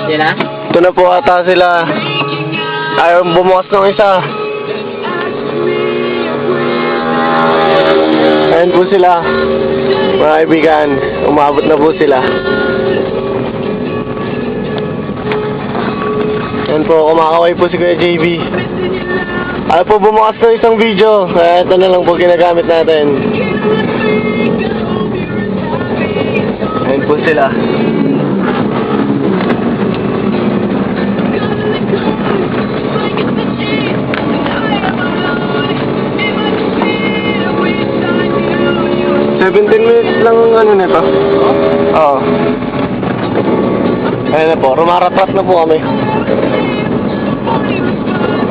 Sila? Ito na po ata sila. Ayaw bumukas ng isa. Ayan po sila. Mga kaibigan, umabot na po sila. Ayan po, kumakaway po si Kuya JB. Ayaw po bumukas ng isang video. Kaya ito na lang po ginagamit natin. Ayan po sila. $17 lang ano nito. Oo. Ayan na po, rumaratrat na po kami.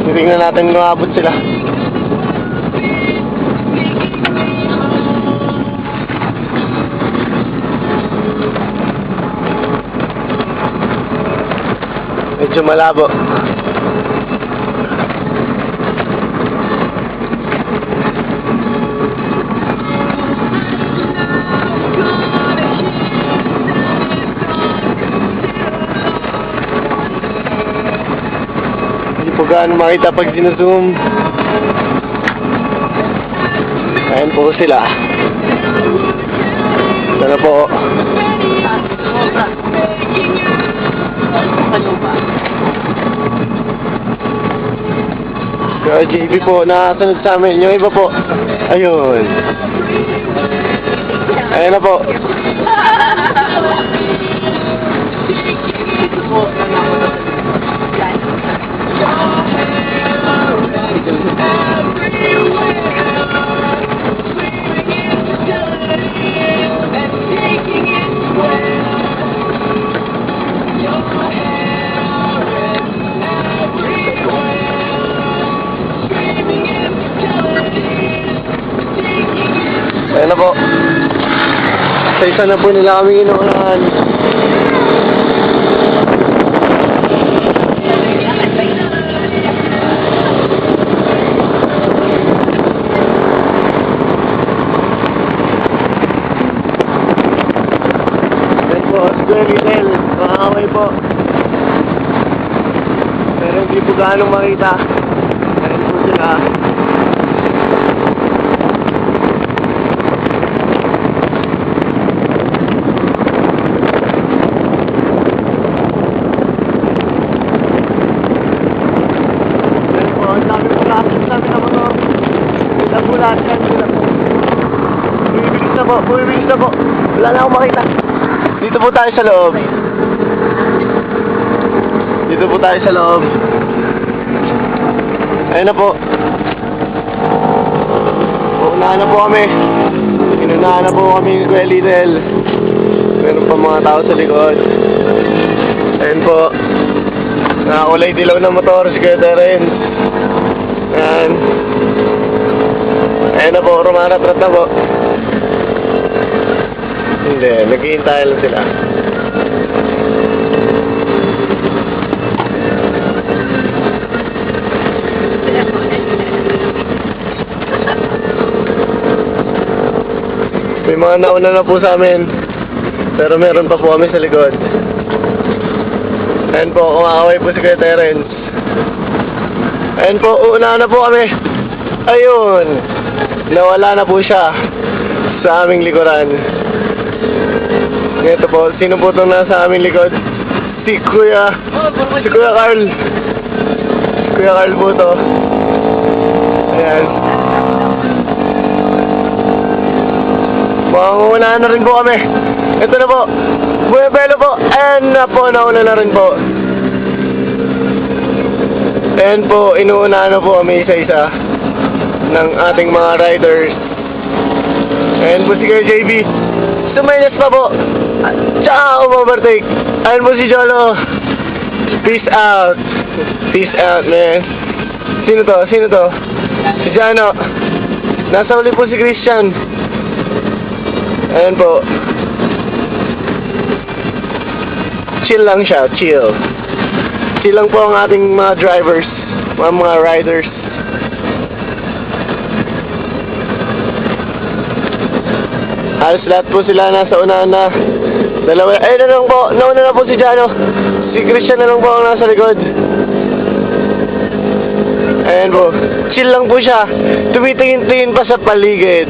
Titingnan natin kung abot sila. Medyo malabo. Hindi po gaano makita pag sinuzoom. Ayan po sila. Ito na po. Kaya JB po, nakasunod sa amin. Yung iba po, ayun. Ayan na po. Ayan na po. Sa isa na po nila kami inuunahan. Ayan po, Square Little. Makakaway po. Pero hindi po gaano makita. Ayan po sila. Bumibilis na po. Wala na akong makita. Dito po tayo sa loob. Dito po tayo sa loob. Ayun na po. Unahan na po kami. Inunahan na po kami ng Kuya Lidl. Meron pa mga tao sa likod. Ayun po. Nakakulay dilaw na motor si Kuya Terence. Ayan. Ayun na po. Rumaratrat na po. Hindi, naghihintay lang sila. May mga nauna na po sa amin. Pero meron pa po kami sa likod. Ayan po, kumakaway po si Kuya Terence. Ayan po, uuna na po kami. Ayun! Nawala na po siya sa aming likuran. Ito po, sino po itong nasa aming likod? Si Kuya Carl. Si Kuya Carl po ito. Ayan. Mangungunahan na rin po kami. Ito na po. Buebelo po. Ayan na po, nauna na rin po. Ayan po, inuunahan na po kami isa-isa ng ating mga riders. Ayan po si Kuya JB. Sumayas pa po. Tsaka overtake. Ayan po si Jolo. Peace out. Peace out, man. Sino to? Sino to? Si Jano. Nasa uli po si Christian. Ayan po. Chill lang siya. Chill. Chill lang po ang ating mga drivers. Mga riders. Halos lahat po sila nasa unahan na. Dalawa, ayun na lang po, nauna na po si Jano. Si Christian na lang po ang nasa likod. Ayan po. Chill lang po siya. Tumitingin-tingin pa sa paligid.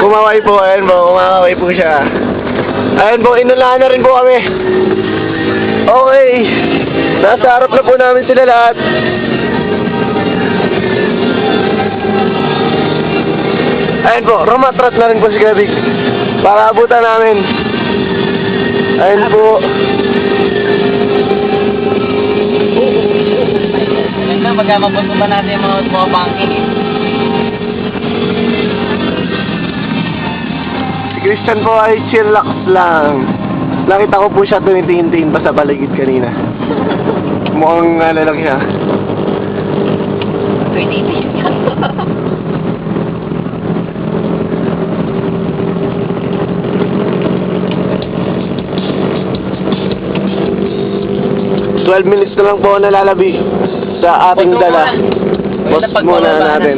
Kumaway po. Ayan po. Kumaway po siya. Ayan po. Inunahan na rin po kami. Okay. Nasa harap na po namin sila lahat. Ayan po. Rumatrat na rin po si Gabig. Para abutan namin. Ayan po. Magkakapunto pa natin yung mga banking eh. Si Christian po ay chillax lang. Nakita ko po siya tumitingin-tingin pa sa paligid kanina. Mukhang ano lang siya. 12 minutes na lang po nalalabi sa ating dala. Boss muna natin.